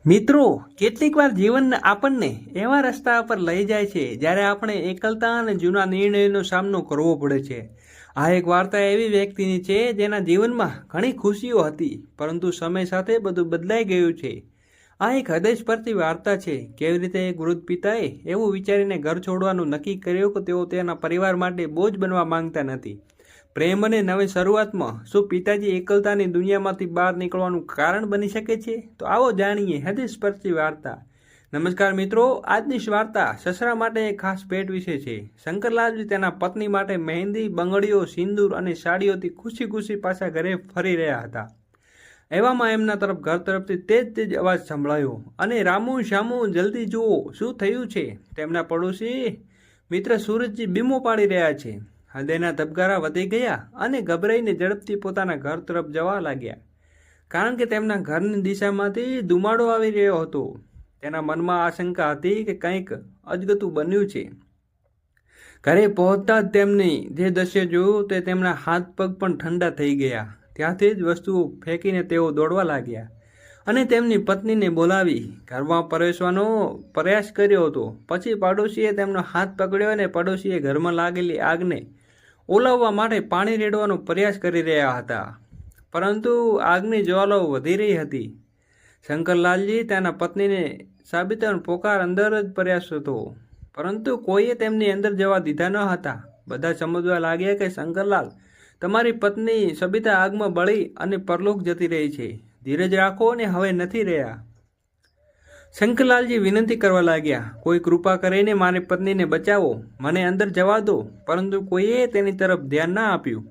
મિત્રો, કેટલીક વાર જીવન આપણને એવા રસ્તા પર લઈ જાય છે જ્યારે આપણે એકલતા અને જૂના નિર્ણયોનો સામનો કરવો પડે છે. આ એક વાર્તા એવી વ્યક્તિની છે જેના જીવનમાં ઘણી ખુશીઓ હતી, પરંતુ સમય સાથે બધું બદલાઈ ગયું છે. આ એક હૃદયસ્પર્શી વાર્તા છે. કેવી રીતે એક વૃદ્ધ પિતાએ એવું વિચારીને ઘર છોડવાનું નક્કી કર્યું કે તેઓ તેના પરિવાર માટે બોજ બનવા માંગતા નથી. પ્રેમ અને નવી શરૂઆતમાં શું પિતાજી એકલતાની દુનિયામાંથી બહાર નીકળવાનું કારણ બની શકે છે? તો આવો જાણીએ હૃદયસ્પર્શી વાર્તા. નમસ્કાર મિત્રો, આજની વાર્તા સસરા માટે એક ખાસ ભેટ વિશે છે. શંકરલાલજી તેના પત્ની માટે મહેંદી, બંગડીઓ, સિંદૂર અને સાડીઓથી ખુશી ખુશી પાછા ઘરે ફરી રહ્યા હતા. એવામાં એમના ઘર તરફથી તેજ અવાજ સંભળાયો, અને રામુ, શ્યામુ, જલ્દી જુઓ, શું થયું છે? તેમના પડોશી મિત્ર સૂરજજી બૂમો પાડી રહ્યા છે. હૃદયના ધબકારા વધી ગયા અને ગભરાઈને ઝડપથી પોતાના ઘર તરફ જવા લાગ્યા, કારણ કે તેમના ઘરની દિશામાંથી ધુમાડો આવી રહ્યો હતો. તેના મનમાં આશંકા હતી કે કંઈક અજગતું બન્યું છે. ઘરે પહોંચતા જ તેમની જે દ્રશ્ય જોયું તે તેમના હાથ પગ પણ ઠંડા થઈ ગયા. ત્યાંથી જ વસ્તુઓ ફેંકીને તેઓ દોડવા લાગ્યા અને તેમની પત્નીને બોલાવી ઘરમાં પ્રવેશવાનો પ્રયાસ કર્યો હતો. પછી પાડોશીએ તેમનો હાથ પકડ્યો અને પડોશીએ ઘરમાં લાગેલી આગને ઓલાવવા માટે પાણી રેડવાનો પ્રયાસ કરી રહ્યા હતા, પરંતુ આગની જ્વાલાઓ વધી રહી હતી. શંકરલાલજી તેના પત્નીને સાબિતનો પોકાર અંદર જ પ્રયાસ હતો, પરંતુ કોઈએ તેમની અંદર જવા દીધા ન હતા. બધા સમજવા લાગ્યા કે શંકરલાલ, તમારી પત્ની સબિતા આગમાં બળી અને પરલોક જતી રહી છે. ધીરજ રાખો અને હવે નથી રહ્યા. શંકરલાલજી વિનંતી કરવા લાગ્યા, કોઈ કૃપા કરીને મારી પત્નીને બચાવો, મને અંદર જવા દો. પરંતુ કોઈએ તેની તરફ ધ્યાન ના આપ્યું.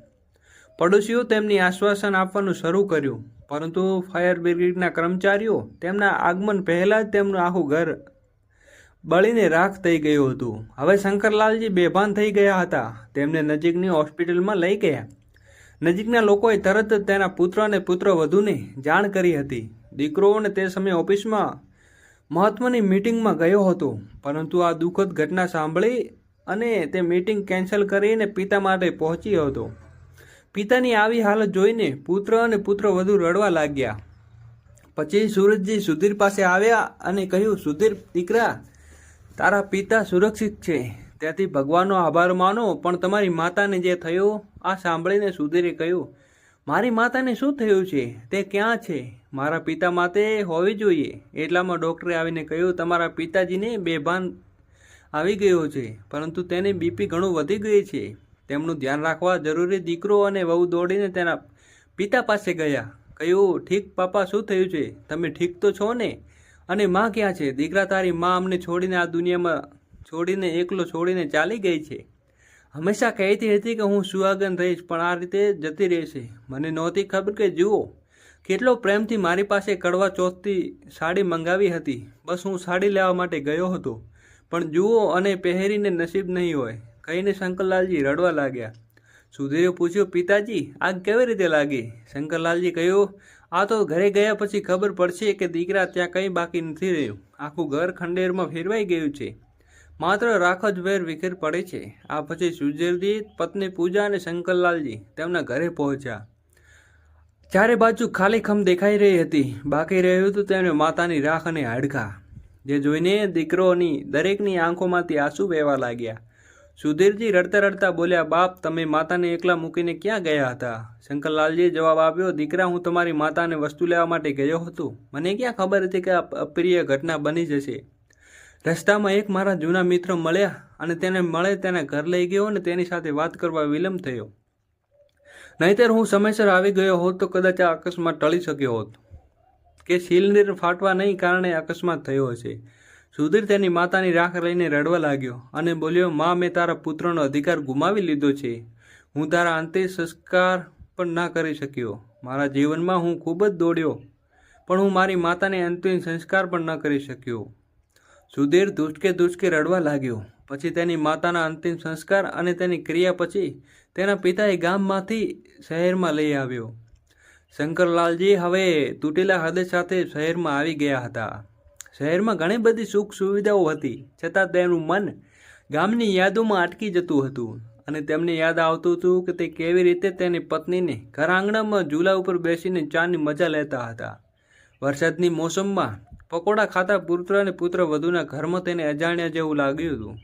પડોશીઓ તેમની આશ્વાસન આપવાનું શરૂ કર્યું, પરંતુ ફાયર બ્રિગેડના કર્મચારીઓ તેમના આગમન પહેલાં જ તેમનું આખું ઘર બળીને રાખ થઈ ગયું હતું. હવે શંકરલાલજી બેભાન થઈ ગયા હતા. તેમને નજીકની હોસ્પિટલમાં લઈ ગયા. નજીકના લોકોએ તરત જ તેના પુત્ર અને પુત્રવધૂને જાણ કરી હતી. દીકરોને તે સમયે ઓફિસમાં મહત્વની મીટિંગમાં ગયો હતો, પરંતુ આ દુઃખદ ઘટના સાંભળી અને તે મીટિંગ કેન્સલ કરીને પિતા માટે પહોંચ્યો હતો. પિતાની આવી હાલત જોઈને પુત્ર અને પુત્રવધૂ રડવા લાગ્યા. પછી સૂરજજી સુધીર પાસે આવ્યા અને કહ્યું, સુધીર દીકરા, તારા પિતા સુરક્ષિત છે, ત્યાંથી ભગવાનનો આભાર માનો. પણ તમારી માતાને જે થયું, આ સાંભળીને સુધીરે કહ્યું, મારી માતાને શું થયું છે? તે ક્યાં છે? મારા પિતા માટે હોવી જોઈએ. એટલામાં ડૉક્ટરે આવીને કહ્યું, તમારા પિતાજીને બેભાન આવી ગયો છે, પરંતુ તેની બીપી ઘણું વધી ગઈ છે, તેમનું ધ્યાન રાખવા જરૂરી. દીકરો અને વહુ દોડીને તેના પિતા પાસે ગયા. કહ્યું, ઠીક પાપા, શું થયું છે? તમે ઠીક તો છો ને? અને માં ક્યાં છે? દીકરા, તારી માં અમને છોડીને આ દુનિયામાં એકલો છોડીને ચાલી ગઈ છે. હંમેશા કહેતી હતી કે હું સુહાગન રહીશ, પણ આ રીતે જતી રહેશે. મને નહોતી ખબર કે જુઓ કેટલો પ્રેમથી મારી પાસે કડવા ચોથથી સાડી મંગાવી હતી. બસ હું સાડી લેવા માટે ગયો હતો, પણ જુઓ, અને પહેરીને નસીબ નહીં હોય, કહીને શંકરલાલજી રડવા લાગ્યા. સુધીરે પૂછ્યું, પિતાજી, આગ કેવી રીતે લાગી? શંકરલાલજી કહ્યું, આ તો ઘરે ગયા પછી ખબર પડશે કે દીકરા, ત્યાં કંઈ બાકી નથી રહ્યું. આખું ઘર ખંડેરમાં ફેરવાઈ ગયું છે, માત્ર રાખ જ વેર વિખેર પડે છે. આ પછી સુધીરજી, પત્ની પૂજા અને શંકરલાલજી તેમના ઘરે પહોંચ્યા. ચારે બાજુ ખાલીખમ દેખાઈ રહી હતી. બાકી રહ્યું હતું તેમને માતાની રાખ અને હાડકાં, જે જોઈને દીકરોની દરેકની આંખોમાંથી આંસુ વહેવા લાગ્યા. સુધીરજી રડતા રડતા બોલ્યા, બાપ, તમે માતાને એકલા મૂકીને ક્યાં ગયા હતા? શંકરલાલજીએ જવાબ આપ્યો, દીકરા, હું તમારી માતાને વસ્તુ લેવા માટે ગયો હતો. મને ક્યાં ખબર હતી કે આ અપ્રિય ઘટના બની જશે. રસ્તામાં એક મારા જૂના મિત્ર મળ્યા અને તેના ઘર લઈ ગયો અને તેની સાથે વાત કરવા વિલંબ થયો. નહીંતર હું સમયસર આવી ગયો હોત તો કદાચ આ અકસ્માત ટળી શક્યો હોત, કે સિલિન્ડર ફાટવા નહીં કારણે અકસ્માત થયો હશે. સુધીર તેની માતાની રાખ લઈને રડવા લાગ્યો અને બોલ્યો, માં, મેં તારા પુત્રનો અધિકાર ગુમાવી લીધો છે. હું તારા અંતિમ સંસ્કાર પણ ના કરી શક્યો. મારા જીવનમાં હું ખૂબ જ દોડ્યો, પણ હું મારી માતાને અંતિમ સંસ્કાર પણ ન કરી શક્યો. સુધીર ધૂચકે રડવા લાગ્યો. પછી તેની માતાના અંતિમ સંસ્કાર અને તેની ક્રિયા પછી તેના પિતાએ ગામમાંથી શહેરમાં લઈ આવ્યો. શંકરલાલજી હવે તૂટેલા હૃદય સાથે શહેરમાં આવી ગયા હતા. શહેરમાં ઘણી બધી સુખ સુવિધાઓ હતી, છતાં તેનું મન ગામની યાદોમાં અટકી જતું હતું. અને તેમને યાદ આવતું હતું કે તે કેવી રીતે તેની પત્નીને ઘર આંગણામાં ઝૂલા ઉપર બેસીને ચાની મજા લેતા હતા. વરસાદની મોસમમાં પકોડા ખાતા પુત્ર અને પુત્ર વધુના ઘરમાં તેને અજાણ્યા જેવું લાગ્યું હતું.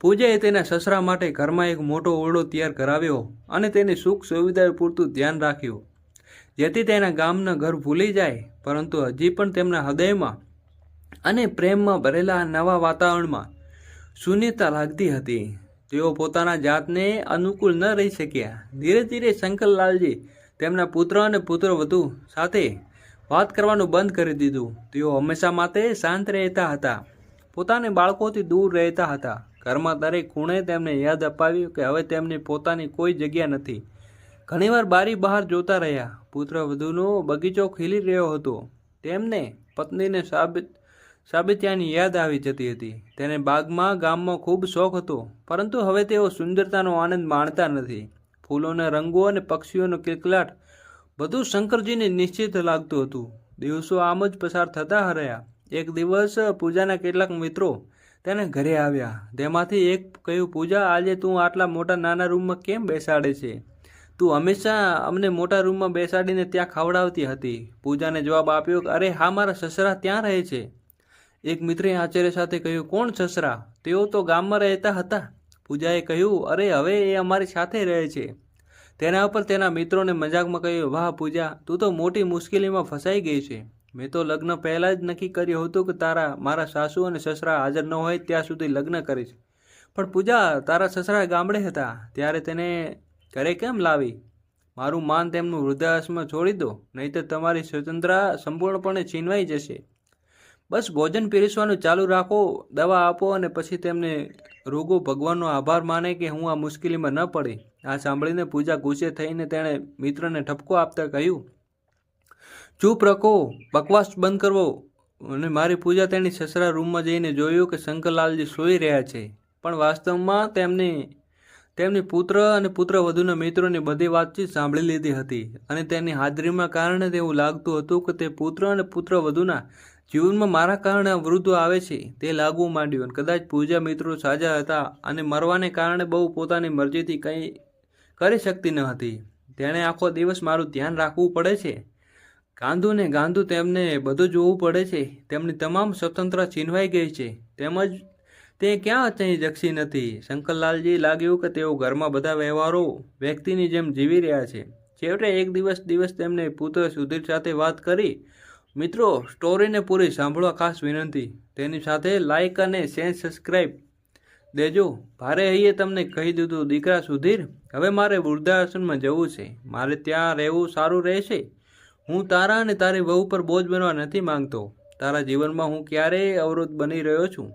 પૂજાએ તેના સસરા માટે ઘરમાં એક મોટો ઓરડો તૈયાર કરાવ્યો અને તેની સુખ સુવિધા પૂરતું ધ્યાન રાખ્યું, જેથી તેના ગામના ઘર ભૂલી જાય, પરંતુ હજી પણ તેમના હૃદયમાં અને પ્રેમમાં ભરેલા નવા વાતાવરણમાં શૂન્યતા લાગતી હતી. તેઓ પોતાના જાતને અનુકૂળ ન રહી શક્યા. ધીરે ધીરે શંકરલાલજી તેમના પુત્ર અને પુત્ર વધુ સાથે વાત કરવાનું બંધ કરી દીધું. તેઓ હંમેશા માટે શાંત રહેતા હતા, પોતાના બાળકોથી દૂર રહેતા હતા. ઘરમાં દરેક ખૂણે તેમને યાદ અપાવ્યું કે હવે તેમની પોતાની કોઈ જગ્યા નથી. ઘણીવાર બારી બહાર જોતા રહ્યા. પુત્ર વધુનો બગીચો ખીલી રહ્યો હતો. તેમને પત્નીને સાબિત્યાની યાદ આવી જતી હતી. તેને બાગમાં ગામમાં ખૂબ શોખ હતો, પરંતુ હવે તેઓ સુંદરતાનો આનંદ માણતા નથી. ફૂલોના રંગો અને પક્ષીઓનો કિલકલાટ બધું શંકરજીને નિશ્ચિત લાગતું હતું. દિવસો આમ જ પસાર થતા રહ્યા. એક દિવસ પૂજાના કેટલાક મિત્રો તેને ઘરે આવ્યા. તેમાંથી એક કહ્યું, પૂજા, આજે તું આટલા મોટા નાના રૂમમાં કેમ બેસાડે છે? તું હંમેશા અમને મોટા રૂમમાં બેસાડીને ત્યાં ખવડાવતી હતી. પૂજાને જવાબ આપ્યો, અરે હા, મારા સસરા ત્યાં રહે છે. એક મિત્રે આશ્ચર્ય સાથે કહ્યું, કોણ સસરા? તેઓ તો ગામમાં રહેતા હતા. પૂજાએ કહ્યું, અરે હવે એ અમારી સાથે રહે છે. તેના ઉપર તેના મિત્રોને મજાકમાં કહ્યું, વાહ પૂજા, તું તો મોટી મુશ્કેલીમાં ફસાઈ ગઈ છે. મેં તો લગ્ન પહેલાં જ નક્કી કર્યું હતું કે મારા સાસુ અને સસરા હાજર ન હોય ત્યાં સુધી લગ્ન કરીશ. પણ પૂજા, તારા સસરા ગામડે હતા ત્યારે તેને ઘરે કેમ લાવી? મારું માન તેમનું વૃદ્ધાશ્રમ છોડી દો, નહીં તો તમારી સ્વતંત્રતા સંપૂર્ણપણે છીનવાઈ જશે. બસ ભોજન પીરસવાનું ચાલુ રાખો, દવા આપો અને પછી તેમને રોગો ભગવાનનો આભાર માને કે હું આ મુશ્કેલીમાં ન પડી. આ સાંભળીને પૂજા ગુસ્સે થઈને તેણે મિત્રને ઠપકો આપતા કહ્યું, ચૂપ રાખો, બકવાસ બંધ કરવો. અને મારી પૂજા તેની સસરા રૂમમાં જઈને જોયું કે શંકરલાલજી સૂઈ રહ્યા છે. પણ વાસ્તવમાં તેમની પુત્ર અને પુત્ર વધુના મિત્રોની બધી વાતચીત સાંભળી લીધી હતી અને તેની હાજરીમાં કારણે તેવું લાગતું હતું કે તે પુત્ર અને પુત્ર વધુના જીવનમાં મારા કારણે વૃદ્ધો આવે છે તે લાગવું માંડ્યું. કદાચ પૂજા મિત્રો સાજા હતા અને મરવાને કારણે બહુ પોતાની મરજીથી કંઈ કરી શકતી ન હતી. તેણે આખો દિવસ મારું ધ્યાન રાખવું પડે છે. ગાંધું તેમને બધું જોવું પડે છે. તેમની તમામ સ્વતંત્રતા છીનવાઈ ગઈ છે. તેમજ તે ક્યાં અત્યાંય જક્ષી નથી. શંકરલાલજી લાગ્યું કે તેઓ ઘરમાં બધા વ્યવહારો વ્યક્તિની જેમ જીવી રહ્યા છે. છેવટે એક દિવસ તેમને પુત્ર સુધીર સાથે વાત કરી. મિત્રો, સ્ટોરીને પૂરી સાંભળવા ખાસ વિનંતી. તેની સાથે લાઇક અને સબસ્ક્રાઈબ દેજો. ભારે હૈયે તમને કહી દીધું, દીકરા સુધીર, હવે મારે વૃદ્ધાશ્રમમાં જવું છે. મારે ત્યાં રહેવું સારું રહેશે. હું તારા અને તારી વહુ પર બોજ બનવા નથી માંગતો. તારા જીવનમાં હું ક્યારેય અવરોધ બની રહ્યો છું.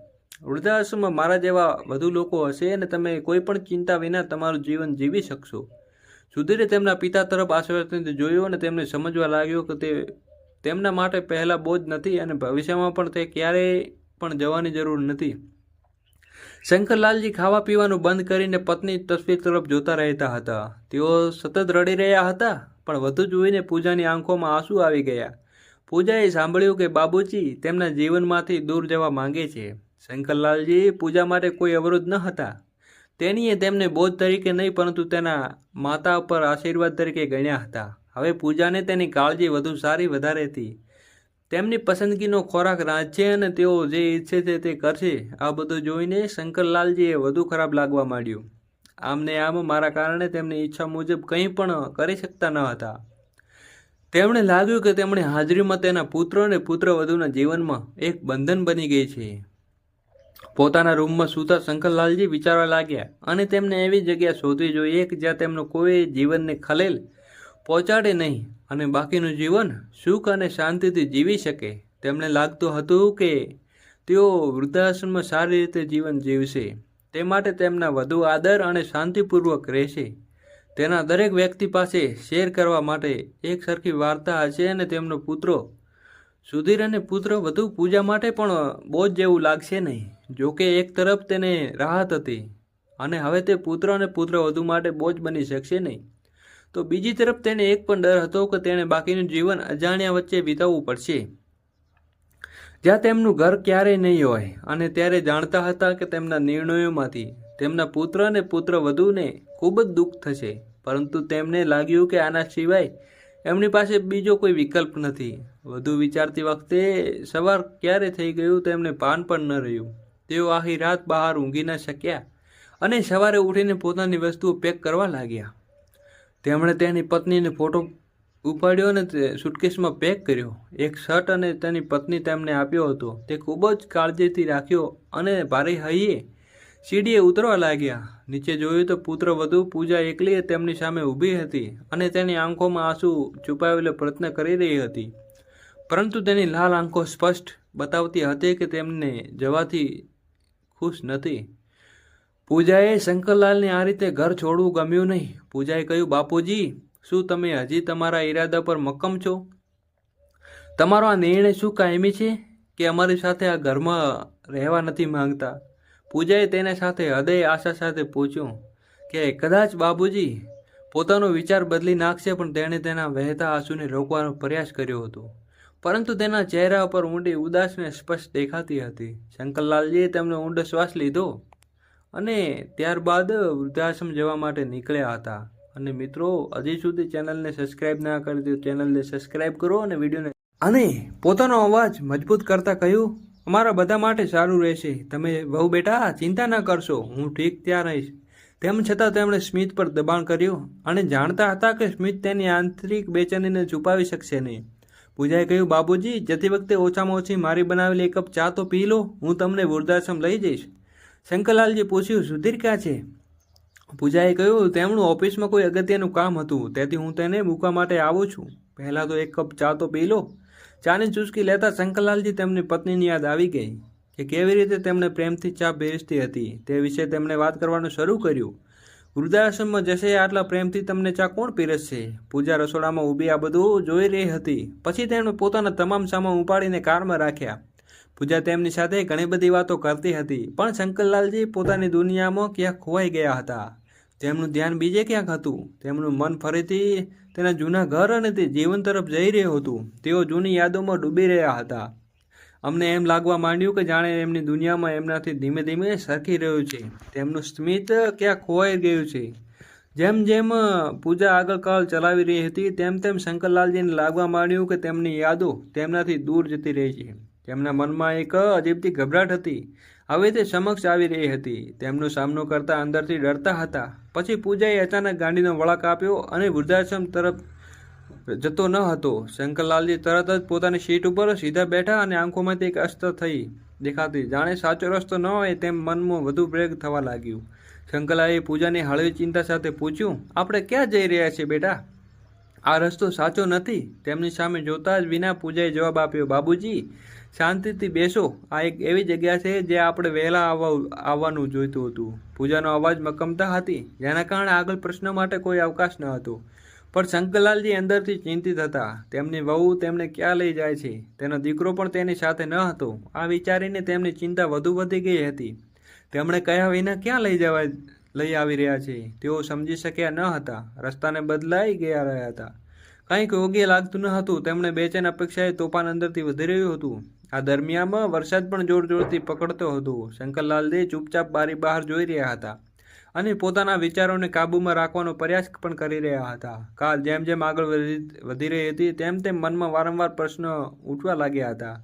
વૃદ્ધાશ્રમમાં મારા જેવા વધુ લોકો હશે અને તમે કોઈ પણ ચિંતા વિના તમારું જીવન જીવી શકશો. સુધીરે તેમના પિતા તરફ આશ્ચર્યથી જોયું અને તેમને સમજવા લાગ્યો કે તે તેમના માટે પહેલાં બોજ નથી અને ભવિષ્યમાં પણ તે ક્યારેય પણ જવાની જરૂર નથી. શંકરલાલજી ખાવા પીવાનું બંધ કરીને પત્ની તસવીર તરફ જોતા રહેતા હતા. તેઓ સતત રડી રહ્યા હતા, પણ વધુ જોઈને પૂજાની આંખોમાં આંસુ આવી ગયા. પૂજાએ સાંભળ્યું કે બાબુજી તેમના જીવનમાંથી દૂર જવા માંગે છે. શંકરલાલજી પૂજા માટે કોઈ અવરોધ ન હતા. તેણીએ તેમને બોજ તરીકે નહીં પરંતુ તેના માતા પર આશીર્વાદ તરીકે ગણ્યા હતા. હવે પૂજાને તેની કાળજી વધુ સારી વધારે હતી. તેમની પસંદગીનો ખોરાક રાંધશે અને તેઓ જે ઈચ્છે છે તે કરશે. આ બધું જોઈને શંકરલાલજીએ વધુ ખરાબ લાગવા માંડ્યું. આમને આમ મારા કારણે તેમની ઈચ્છા મુજબ કંઈ પણ કરી શકતા ન હતા. તેમણે લાગ્યું કે તેમની હાજરીમાં તેના પુત્ર અને પુત્ર વધુના જીવનમાં એક બંધન બની ગઈ છે. પોતાના રૂમમાં સૂતા શંકરલાલજી વિચારવા લાગ્યા અને તેમને એવી જગ્યા શોધવી જોઈએ કે જ્યાં તેમનું કોઈ જીવનને ખલેલ પહોંચાડે નહીં અને બાકીનું જીવન સુખ અને શાંતિથી જીવી શકે. તેમને લાગતું હતું કે તેઓ વૃદ્ધાશ્રમમાં સારી રીતે જીવન જીવશે. તે માટે તેમના વધુ આદર અને શાંતિપૂર્વક રહેશે. તેના દરેક વ્યક્તિ પાસે શેર કરવા માટે એક સરખી વાર્તા હશે અને તેમનો પુત્રો સુધીર અને પુત્ર વધુ પૂજા માટે પણ બોજ જેવું લાગશે નહીં. જોકે એક તરફ તેને રાહત હતી અને હવે તે પુત્ર અને પુત્ર વધુ માટે બોજ બની શકશે નહીં, તો બીજી તરફ તેને એક પણ ડર હતો કે તેણે બાકીનું જીવન અજાણ્યા વચ્ચે વિતાવવું પડશે, જ્યાં તેમનું ઘર ક્યારેય નહીં હોય. અને ત્યારે જાણતા હતા કે તેમના નિર્ણયોમાંથી તેમના પુત્ર અને પુત્ર વધુને ખૂબ જ દુઃખ થશે. પરંતુ તેમને લાગ્યું કે આના સિવાય એમની પાસે બીજો કોઈ વિકલ્પ નથી. વધુ વિચારતી વખતે સવાર ક્યારે થઈ ગયું તેમને ભાન પણ ન રહ્યું. તેઓ આખી રાત બહાર ઊંઘી ન શક્યા અને સવારે ઉઠીને પોતાની વસ્તુઓ પેક કરવા લાગ્યા. તેમણે તેની પત્નીને ફોટો ઉપાડ્યો અને સુટકેસમાં પેક કર્યો. એક શર્ટ અને તેની પત્ની તેમને આપ્યો હતો. તે ખૂબ જ કાળજીથી રાખ્યો અને ભારે હૈયે સીડીએ ઉતરવા લાગ્યા. નીચે જોયું તો પુત્રવધુ પૂજા એકલી તેમની સામે ઊભી હતી અને તેની આંખોમાં આંસુ છુપાવેલો પ્રયત્ન કરી રહી હતી, પરંતુ તેની લાલ આંખો સ્પષ્ટ બતાવતી હતી કે તેમને જવાથી ખુશ નથી. પૂજાએ શંકરલાલને આ રીતે ઘર છોડવું ગમ્યું નહીં. પૂજાએ કહ્યું, બાપુજી, શું તમે હજી તમારા ઈરાદા પર મક્કમ છો? તમારો આ નિર્ણય શું કાયમી છે કે અમારી સાથે આ ઘરમાં રહેવા નથી માંગતા? પૂજાએ તેના સાથે હૃદય આશા સાથે પૂછ્યું કે કદાચ બાબુજી પોતાનો વિચાર બદલી નાખશે, પણ તેણે તેના વહેતા આંસુને રોકવાનો પ્રયાસ કર્યો હતો, પરંતુ તેના ચહેરા પર ઊંડી ઉદાસને સ્પષ્ટ દેખાતી હતી. શંકરલાલજીએ તેમનો ઊંડો શ્વાસ લીધો અને ત્યારબાદ વૃદ્ધાશ્રમ જવા માટે નીકળ્યા હતા. અને મિત્રો, હજી સુધી ચેનલને સબસ્ક્રાઇબ ના કરી તો ચેનલને સબસ્ક્રાઇબ કરો અને વિડીયોને અને પોતાનો અવાજ મજબૂત કરતા કહ્યું, અમારા બધા માટે સારું રહેશે. તમે વહુ બેટા ચિંતા ન કરશો, હું ઠીક ત્યાં રહીશ. તેમ છતાં તેમણે સ્મિત પર દબાણ કર્યું અને જાણતા હતા કે સ્મિત તેની આંતરિક બેચેનીને છુપાવી શકશે નહીં. પૂજાએ કહ્યું, બાબુજી, જતી વખતે ઓછામાં ઓછી મારી બનાવેલી એક કપ ચા તો પી લો. હું તમને વૃદ્ધાશ્રમ લઈ જઈશ. શંકરલાલજી પૂછ્યું, સુધીર ક્યાં છે? પૂજાએ કહ્યું, તેમનું ઓફિસમાં કોઈ અગત્યનું કામ હતું, તેથી હું તેને મૂકવા માટે આવું છું. પહેલાં તો એક કપ ચા તો પી લો. ચાની ચૂસકી લેતા શંકરલાલજી તેમની પત્નીની યાદ આવી ગઈ કે કેવી રીતે તેમણે પ્રેમથી ચા પીરસતી હતી. તે વિશે તેમણે વાત કરવાનું શરૂ કર્યું. વૃદ્ધાશ્રમમાં જશે આટલા પ્રેમથી તમને ચા કોણ પીરસશે? પૂજા રસોડામાં ઊભી આ બધું જોઈ રહી હતી. પછી તેમણે પોતાના તમામ સામાન ઉપાડીને કારમાં રાખ્યા. પૂજા તેમની સાથે ઘણી બધી વાતો કરતી હતી, પણ શંકરલાલજી પોતાની દુનિયામાં ક્યાંક ખોવાઈ ગયા હતા. તેમનું ધ્યાન બીજે ક્યાંક હતું. તેમનું મન ફરીથી તેના જૂના ઘર અને તે જીવન તરફ જઈ રહ્યું હતું. તેઓ જૂની યાદોમાં ડૂબી રહ્યા હતા. અમને એમ લાગવા માંડ્યું કે જાણે એમની દુનિયામાં એમનાથી ધીમે ધીમે સરકી રહ્યું છે. તેમનું સ્મિત ક્યાંક ખોવાઈ ગયું છે. જેમ જેમ પૂજા આગળ કાળ ચલાવી રહી હતી, તેમ તેમ શંકરલાલજીને લાગવા માંડ્યું કે તેમની યાદો તેમનાથી દૂર જતી રહી છે. તેમના મનમાં એક અજીબથી ગભરાટ હતી. હવે તે સમક્ષ આવી રહી હતી. તેમનો સામનો કરતા અંદરથી ડરતા હતા. પછી પૂજાએ અચાનક ગાડીનો વળાંક આપ્યો અને વૃદ્ધાશ્રમ તરફ જતો ન હતો. શંકરલાલજી તરત જ પોતાની સીટ ઉપર સીધા બેઠા અને આંખોમાંથી એક અસ્ત થઈ દેખાતી, જાણે સાચો રસ્તો ન હોય તેમ મનમાં વધુ વેગ થવા લાગ્યું. શંકરલાલે પૂજાની હળવી ચિંતા સાથે પૂછ્યું, આપણે ક્યાં જઈ રહ્યા છીએ બેટા? આ રસ્તો સાચો નથી. તેમની સામે જોતા જ વિના પૂજાએ જવાબ આપ્યો, બાબુજી, શાંતિથી બેસો. આ એક એવી જગ્યા છે જે આપણે વહેલા આવવાનું જોઈતું હતું. પૂજાનો અવાજ મક્કમતા હતી, જેના કારણે આગળ પ્રશ્ન માટે કોઈ અવકાશ ન હતો. પણ શંકરલાલજી અંદરથી ચિંતિત હતા. તેમની વહુ તેમને ક્યાં લઈ જાય છે? તેનો દીકરો પણ તેની સાથે ન હતો. આ વિચારીને તેમની ચિંતા વધુ વધી ગઈ હતી. તેમણે કહ્યા વિના ક્યાં લઈ આવી રહ્યા છે? તેઓ સમજી શક્યા ન હતા. રસ્તાને બદલાઈ ગયા રહ્યા હતા. કંઈક યોગ્ય લાગતું ન હતું. તેમણે બેચેન અપેક્ષાએ તોફાન અંદરથી વધી રહ્યું હતું. આ દરમિયાનમાં વરસાદ પણ જોર જોરથી પકડતો હતો. શંકરલાલજી ચૂપચાપ બારી બહાર જોઈ રહ્યા હતા અને પોતાના વિચારોને કાબૂમાં રાખવાનો પ્રયાસ પણ કરી રહ્યા હતા. કાલ જેમ જેમ આગળ વધી રહી હતી, તેમ તેમ મનમાં વારંવાર પ્રશ્નો ઉઠવા લાગ્યા હતા.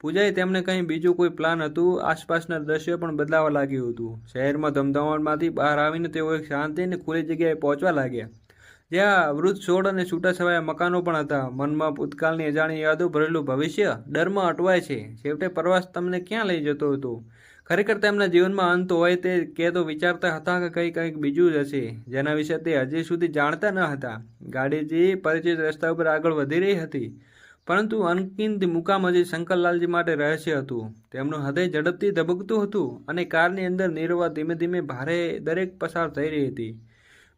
પૂજાએ તેમને કંઈ બીજું કોઈ પ્લાન હતું. આસપાસના દ્રશ્યો પણ બદલાવા લાગ્યું હતું. શહેરમાં ધમધમાટમાંથી બહાર આવીને તેઓ એક શાંતિ અને ખુલ્લી જગ્યાએ પહોંચવા લાગ્યા, જ્યાં વૃદ્ધ છોડ અને છૂટાછવાયા મકાનો પણ હતા. મનમાં ભૂતકાળની અજાણી યાદો ભરેલું ભવિષ્ય ડરમાં અટવાય છે. છેવટે પ્રવાસ તમને ક્યાં લઈ જતો હતો? ખરેખર તેમના જીવનમાં અંત હોય તે કે તો વિચારતા હતા કે કંઈક બીજું જ હશે, જેના વિશે તે હજી સુધી જાણતા ન હતા. ગાડી પરિચિત રસ્તા ઉપર આગળ વધી રહી હતી, પરંતુ અંકિત મુકામ હજી શંકરલાલજી માટે રહસ્ય હતું. તેમનું હૃદય ઝડપથી ધબકતું હતું અને કારની અંદર નીરવા ધીમે ધીમે ભારે દરેક પસાર થઈ રહી હતી.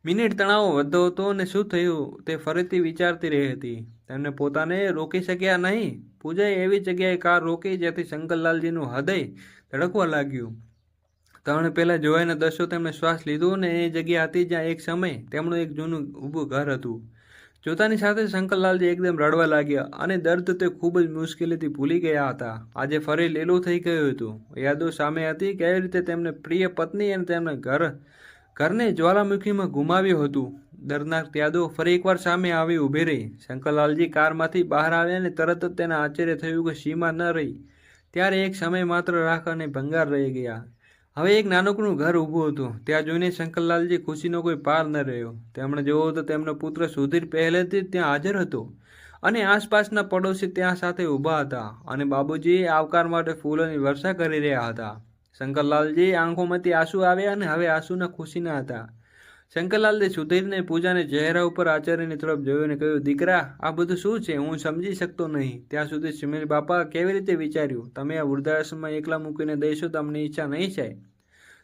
મિનિટ તણાવ વધતો હતો અને શું થયું તે ફરીથી વિચારતી રહી હતી. તેમને પોતાને રોકી શક્યા નહીં. પૂજાએ એવી જગ્યાએ કાર રોકી જેથી શંકરલાલજીનું હૃદય ધડકવા લાગ્યું. ત્રણ પહેલાં જોવાના દ્રશ્યો તેમણે શ્વાસ લીધો અને એ જગ્યા હતી જ્યાં એક સમય તેમનું એક જૂનું ઊભું ઘર હતું. જોતાની સાથે શંકરલાલજી એકદમ રડવા લાગ્યા અને દર્દ તે ખૂબ જ મુશ્કેલીથી ભૂલી ગયા હતા. આજે ફરી લીલું થઈ ગયું હતું. યાદો સામે હતી, કેવી રીતે તેમને પ્રિય પત્ની અને તેમના ઘરને જ્વાલામુખીમાં ગુમાવ્યું હતું. દર્દનાક યાદો ફરી એકવાર સામે આવી ઊભી રહી. શંકરલાલજી કારમાંથી બહાર આવ્યા અને તરત જ તેના આશ્ચર્ય થયું કે સીમા ન રહી. ત્યારે એક સમય માત્ર રાખ અને ભંગાર રહી ગયા. હવે એક નાનકડું ઘર ઊભું હતું. ત્યાં જોઈને શંકરલાલજી ખુશીનો કોઈ પાર ન રહ્યો. તેમણે જોયું તો તેમનો પુત્ર સુધીર પહેલેથી જ ત્યાં હાજર હતો અને આસપાસના પડોશી ત્યાં સાથે ઊભા હતા અને બાબુજી આવકાર માટે ફૂલોની વર્ષા કરી રહ્યા હતા. શંકરલાલજી આંખોમાંથી આંસુ આવ્યા અને હવે આંસુના ખુશીના હતા. શંકરલાલજી સુધીરને પૂજાને ચહેરા ઉપર આચાર્યની તરફ જોયું અને કહ્યું, દીકરા, આ બધું શું છે? હું સમજી શકતો નહીં. ત્યાં સુધી સુમેર બાપા કેવી રીતે વિચાર્યું? તમે આ વૃદ્ધાશ્રમમાં એકલા મૂકીને દઈશો તમને ઈચ્છા નહીં થાય.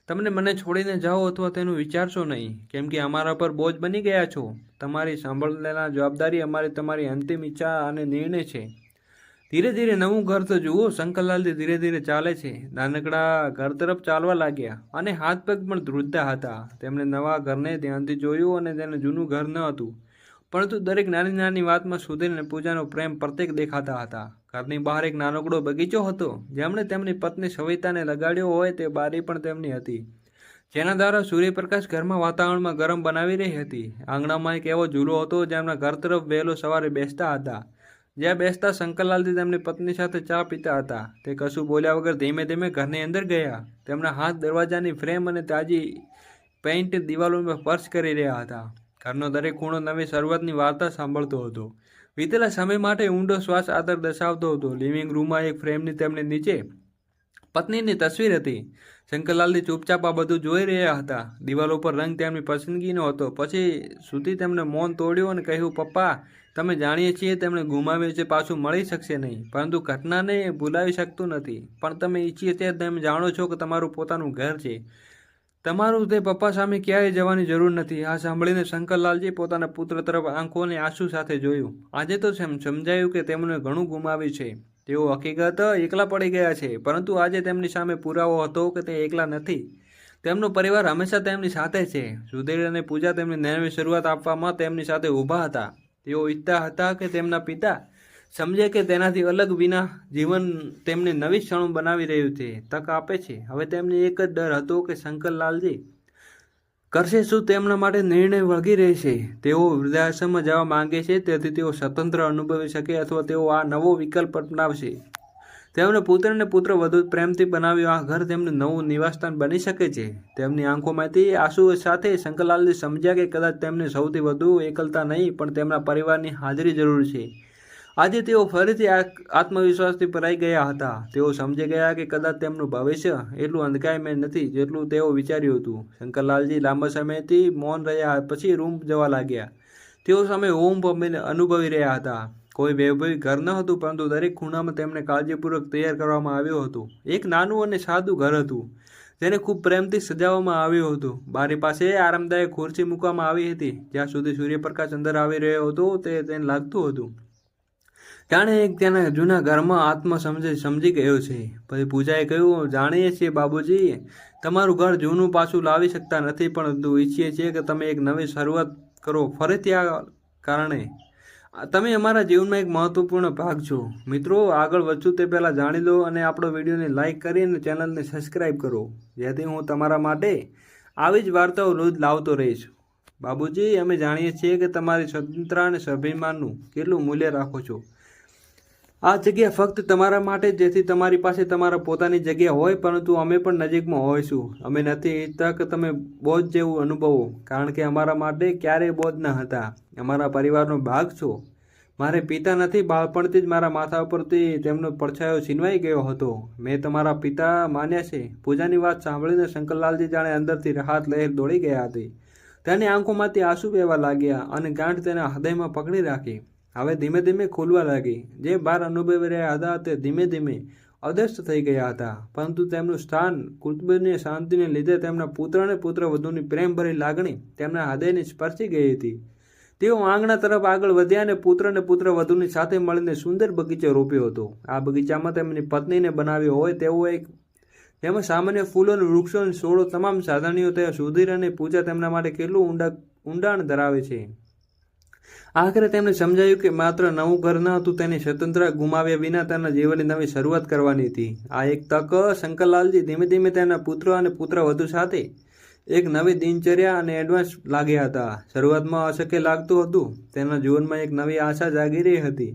તમને મને છોડીને જાઓ અથવા તેનું વિચારશો નહીં, કેમ કે અમારા પર બોજ બની ગયા છો. તમારી સાંભળ લેનાર જવાબદારી અમારી તમારી અંતિમ ઈચ્છા અને નિર્ણય છે. ધીરે ધીરે નવું ઘર તો જુઓ. શંકરલાલજી ધીરે ધીરે ચાલે છે. નાનકડા ઘર તરફ ચાલવા લાગ્યા અને હાથ પગ પણ ધ્રુજતા હતા. તેમણે નવા ઘરને ધ્યાનથી જોયું અને તેને જૂનું ઘર ન હતું, પરંતુ દરેક નાની નાની વાતમાં સુધીર અને પૂજાનો પ્રેમ પ્રત્યેક દેખાતા હતા. ઘરની બહાર એક નાનકડો બગીચો હતો. જેમણે તેમની પત્ની સવિતાને લગાડ્યો હોય તે બારી પણ તેમની હતી, જેના દ્વારા સૂર્યપ્રકાશ ઘરમાં વાતાવરણમાં ગરમ બનાવી રહી હતી. આંગણામાં એક એવો ઝૂલો હતો જેમના ઘર તરફ વહેલો સવારે બેસતા હતા. જ્યાં બેસતા શંકરલાલજી તેમની પત્ની સાથે ચા પીતા હતા. તે કશું બોલ્યા વગર ધીમે ધીમે ઘરની અંદર ગયા. તેમના હાથ દરવાજાની ફ્રેમ અને તાજી પેઇન્ટ દિવાલોમાં સ્પર્શ કરી રહ્યા હતા. ઘરનો દરેક ખૂણો નવી શરૂઆતની વાર્તા સાંભળતો હતો. વીતેલા સમય માટે ઊંડો શ્વાસ આદર દર્શાવતો હતો. લિવિંગ રૂમમાં એક ફ્રેમની તેમની નીચે પત્નીની તસવીર હતી. શંકરલાલજી ચૂપચાપ આ બધું જોઈ રહ્યા હતા. દિવાલો પર રંગ તેમની પસંદગીનો હતો. પછી સુધી તેમણે મૌન તોડ્યું અને કહ્યું, પપ્પા, તમે જાણીએ છીએ તેમણે ગુમાવ્યું છે, પાછું મળી શકશે નહીં, પરંતુ ઘટનાને ભૂલાવી શકતું નથી. પણ તમે ઈચ્છીએ તે તમે જાણો છો કે તમારું પોતાનું ઘર છે. તમારું તે પપ્પા સામે ક્યાંય જવાની જરૂર નથી. આ સાંભળીને શંકરલાલજી પોતાના પુત્ર તરફ આંખોને આંસુ સાથે જોયું. આજે તો સમજાયું કે તેમણે ઘણું ગુમાવ્યું છે. તેઓ હકીકત એકલા પડી ગયા છે, પરંતુ આજે તેમની સામે પુરાવો હતો કે તે એકલા નથી. તેમનો પરિવાર હંમેશા તેમની સાથે છે. સુધીર અને પૂજા તેમની નવી શરૂઆત આપવામાં તેમની સાથે ઊભા હતા. તેઓ ઈચ્છતા હતા કે તેમના પિતા સમજે કે તેનાથી અલગ વિના જીવન તેમને નવી ક્ષણો બનાવી રહ્યું છે, તક આપે છે. હવે તેમને એક જ ડર હતો કે શંકરલાલજી કરશે શું તેમના માટે નિર્ણય વળગી રહેશે. તેઓ વૃદ્ધાશ્રમમાં જવા માંગે છે, તેથી તેઓ સ્વતંત્ર અનુભવી શકે, અથવા તેઓ આ નવો વિકલ્પ અપનાવશે. તેમણે પુત્રને પુત્ર વધુ પ્રેમથી બનાવ્યું. આ ઘર તેમનું નવું નિવાસસ્થાન બની શકે છે. તેમની આંખોમાંથી આંસુ સાથે શંકરલાલજી સમજ્યા કે કદાચ તેમને સૌથી વધુ એકલતા નહીં, પણ તેમના પરિવારની હાજરી જરૂર છે. આજે તેઓ ફરીથી આત્મવિશ્વાસથી ભરાઈ ગયા હતા. તેઓ સમજી ગયા કે કદાચ તેમનું ભવિષ્ય એટલું અંધકારમય નથી જેટલું તેઓ વિચાર્યું હતું. શંકરલાલજી લાંબા સમયથી મૌન રહ્યા પછી રૂમ જવા લાગ્યા. તેઓ સામે ઊંઘ અનુભવી રહ્યા હતા. કોઈ વૈભવી ઘર ન હતું, પરંતુ દરેક ખૂણામાં તેમને કાળજીપૂર્વક તૈયાર કરવામાં આવ્યું હતું. એક નાનું અને સાદું ઘર હતું, જેને ખૂબ પ્રેમથી સજાવવામાં આવ્યું હતું. બારી પાસે આરામદાયક ખુરશી મૂકવામાં આવી હતી. જ્યાં સુધી સૂર્યપ્રકાશ અંદર આવી રહ્યો હતો તેને લાગતું હતું જાણે એક તેના જૂના ઘરમાં આત્મા સમજી ગયો છે. પછી પૂજાએ કહ્યું, જાણીએ છીએ બાબુજી, તમારું ઘર જૂનું પાછું લાવી શકતા નથી, પરંતુ ઈચ્છીએ છીએ કે તમે એક નવી શરૂઆત કરો. ફરીથી આ કારણે તમે અમારા જીવનમાં એક મહત્વપૂર્ણ ભાગ છો. મિત્રો, આગળ વધશું તે પહેલાં જાણી લો અને આપણો વિડીયોને લાઇક કરી અને ચેનલને સબસ્ક્રાઈબ કરો, જેથી હું તમારા માટે આવી જ વાર્તાઓ રોજ લાવતો રહીશ. બાબુજી, અમે જાણીએ છીએ કે તમારી સ્વતંત્રતા અને સ્વાભિમાનનું કેટલું મૂલ્ય રાખો છો. આ જગ્યા ફક્ત તમારા માટે, જેથી તમારી પાસે તમારા પોતાની જગ્યા હોય, પરંતુ અમે પણ નજીકમાં હોઈશું. અમે નથી ઈચ્છતા કે તમે બોજ જેવું અનુભવો, કારણ કે અમારા માટે ક્યારેય બોજ ન હતા. અમારા પરિવારનો ભાગ છો. મારે પિતા નથી. બાળપણથી જ મારા માથા ઉપરથી તેમનો પડછાયો છીનવાઈ ગયો હતો. મેં તમારા પિતા માન્યા છે. પૂજાની વાત સાંભળીને શંકરલાલજી જાણે અંદરથી રાહત લહેર દોડી ગયા હતી. તેની આંખોમાંથી આંસુ વહેવા લાગ્યા અને ગાંઠ તેના હૃદયમાં પકડી રાખી. હવે ધીમે ધીમે ખોલવા લાગી. જે ભાર અનુભવી રહ્યા હતા તે ધીમે ધીમે અદૃશ્ય થઈ ગયા હતા, પરંતુ તેમનું સ્થાન કુટુંબની શાંતિને લીધે તેમના પુત્ર અને પુત્રવધૂની પ્રેમભરી લાગણી તેમના હૃદયને સ્પર્શી ગઈ હતી. તેઓ આંગણા તરફ આગળ વધ્યા અને પુત્ર અને પુત્રવધૂની સાથે મળીને સુંદર બગીચો રોપ્યો હતો. આ બગીચામાં તેમની પત્નીને બનાવ્યો હોય તેવો એક, જેમાં સામાન્ય ફૂલો અને વૃક્ષો અને છોડો તમામ સાધનીઓ, તે સુધીર અને પૂજા તેમના માટે કેટલું ઊંડાણ ધરાવે છે. આખરે તેમને સમજાયું કે માત્ર નવું ઘર ન હતું, તેની સ્વતંત્રતા ગુમાવ્યા વિના તેના જીવનની નવી શરૂઆત કરવાની હતી. આ એક તક. શંકરલાલજી ધીમે ધીમે તેના પુત્ર અને પુત્રવધૂ સાથે એક નવી દિનચર્યા અને એડવાન્સ લાગ્યા હતા. શરૂઆતમાં અશક્ય લાગતું હતું. તેના જીવનમાં એક નવી આશા જાગી રહી હતી.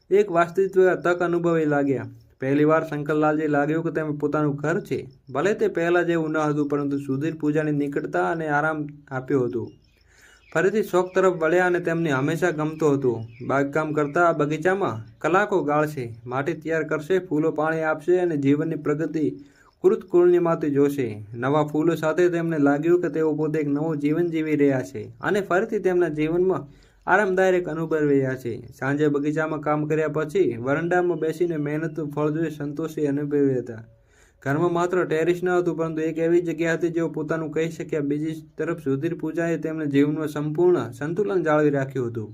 એક વાસ્તવિક તક અનુભવી લાગ્યા. પહેલીવાર શંકરલાલજી લાગ્યું કે તેમ પોતાનું ઘર છે. ભલે તે પહેલાં જેવું ન હતું, પરંતુ સુધીર પૂજાની નિકટતા અને આરામ આપ્યું હતું. ફરીથી શોખ તરફ વળ્યા અને તેમને હંમેશા ગમતું હતું. બાગકામ કરતા બગીચામાં કલાકો ગાળશે, માટી તૈયાર કરશે, ફૂલો પાણી આપશે અને જીવનની પ્રગતિ કૃતકૃણ્યમાંથી જોશે. નવા ફૂલો સાથે તેમને લાગ્યું કે તેઓ પોતે એક નવું જીવન જીવી રહ્યા છે અને ફરીથી તેમના જીવનમાં આરામદાયક અનુભવી રહ્યા છે. સાંજે બગીચામાં કામ કર્યા પછી વરંડામાં બેસીને મહેનતનું ફળ જોઈ સંતોષી અનુભવી હતા. ઘરમાં માત્ર ટેરેસ ન હતું, પરંતુ એક એવી જગ્યા હતી જેઓ પોતાનું કહી શક્યા. બીજી તરફ સુધીર પૂજાએ તેમના જીવનમાં સંપૂર્ણ સંતુલન જાળવી રાખ્યું હતું.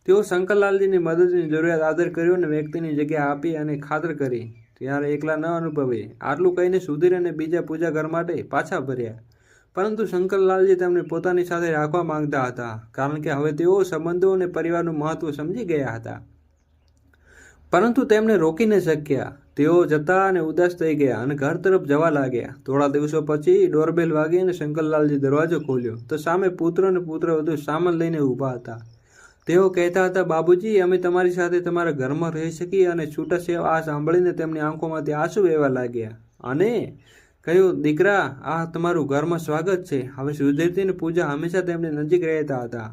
તેઓ શંકરલાલજીની મદદની જરૂરિયાત આદર કર્યો અને વ્યક્તિની જગ્યા આપી અને ખાતર કરી. ત્યારે એકલા ન અનુભવે. આટલું કહીને સુધીર અને બીજા પૂજા ઘર માટે પાછા ફર્યા. પરંતુ શંકરલાલજી તેમને પોતાની સાથે રાખવા માંગતા હતા, કારણ કે હવે તેઓ સંબંધો અને પરિવારનું મહત્વ સમજી ગયા હતા. પરંતુ તેમને રોકી ન શક્યા. તેઓ જતા અને ઉદાસ થઈ ગયા અને ઘર તરફ જવા લાગ્યા. થોડા દિવસો પછી ડોરબેલ વાગી અને શંકરલાલજી દરવાજો ખોલ્યો તો સામે પુત્ર અને પુત્રવધુ સામાન લઈને ઊભા હતા. તેઓ કહેતા હતા, બાબુજી, અમે તમારી સાથે તમારા ઘરમાં રહી શકીએ. અને છૂટાછેવા આ સાંભળીને તેમની આંખોમાંથી આંસુ વહેવા લાગ્યા અને કહ્યું, દીકરા, આ તમારું ઘરમાં સ્વાગત છે. હવે સુધીર અને પૂજા હંમેશા તેમની નજીક રહેતા હતા.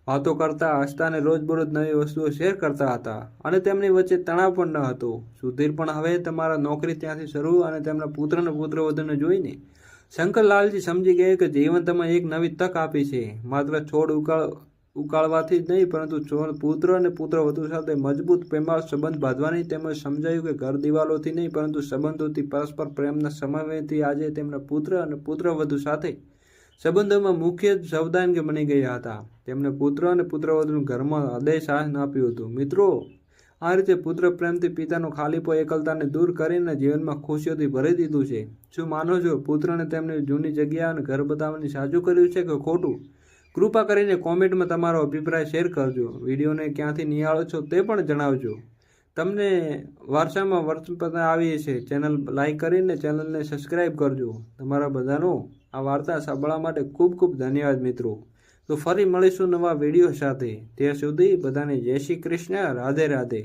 વાતો કરતા, હસતા અને રોજબરોજ નવી વસ્તુઓ શેર કરતા હતા અને તેમની વચ્ચે તણાવ પણ ન હતો. સુધીર પણ હવે તમારા નોકરી ત્યાંથી શરૂ અને તેમના પુત્ર અને પુત્રવધુને જોઈને શંકરલાલજી સમજી ગયા કે જીવન તમે એક નવી તક આપી છે. માત્ર છોડ ઉકાળવાથી જ નહીં, પરંતુ પુત્ર અને પુત્રવધુ સાથે મજબૂત પ્રેમાળ સંબંધ બાંધવાની. તેમજ સમજાયું કે ઘર દિવાલોથી નહીં, પરંતુ સંબંધોથી, પરસ્પર પ્રેમના સમન્વયથી આજે તેમના પુત્ર અને પુત્રવધુ સાથે સંબંધોમાં મુખ્ય સાવધાન બની ગયા હતા. તેમણે પુત્ર અને પુત્રવધુનું ઘરમાં હૃદય શાસન આપ્યું હતું. મિત્રો, આ રીતે પુત્ર પ્રેમથી પિતાનો ખાલીપો, એકલતાને દૂર કરીને જીવનમાં ખુશીઓથી ભરી દીધું છે. શું માનો છો પુત્રને તેમની જૂની જગ્યા અને ઘર બતાવવાની સાચું કર્યું છે કે ખોટું? કૃપા કરીને કોમેન્ટમાં તમારો અભિપ્રાય શેર કરજો. વિડીયોને ક્યાંથી નિહાળો છો તે પણ જણાવજો. તમને વારસામાં વર્તન આવી છે, ચેનલ લાઈક કરીને ચેનલને સબસ્ક્રાઈબ કરજો. તમારા બધાનો આ વાર્તા સાંભળવા માટે ખૂબ ખૂબ ધન્યવાદ મિત્રો. તો ફરી મળીશું નવા વિડીયો સાથે. ત્યાં સુધી બધાને જય શ્રી કૃષ્ણ. રાધે રાધે.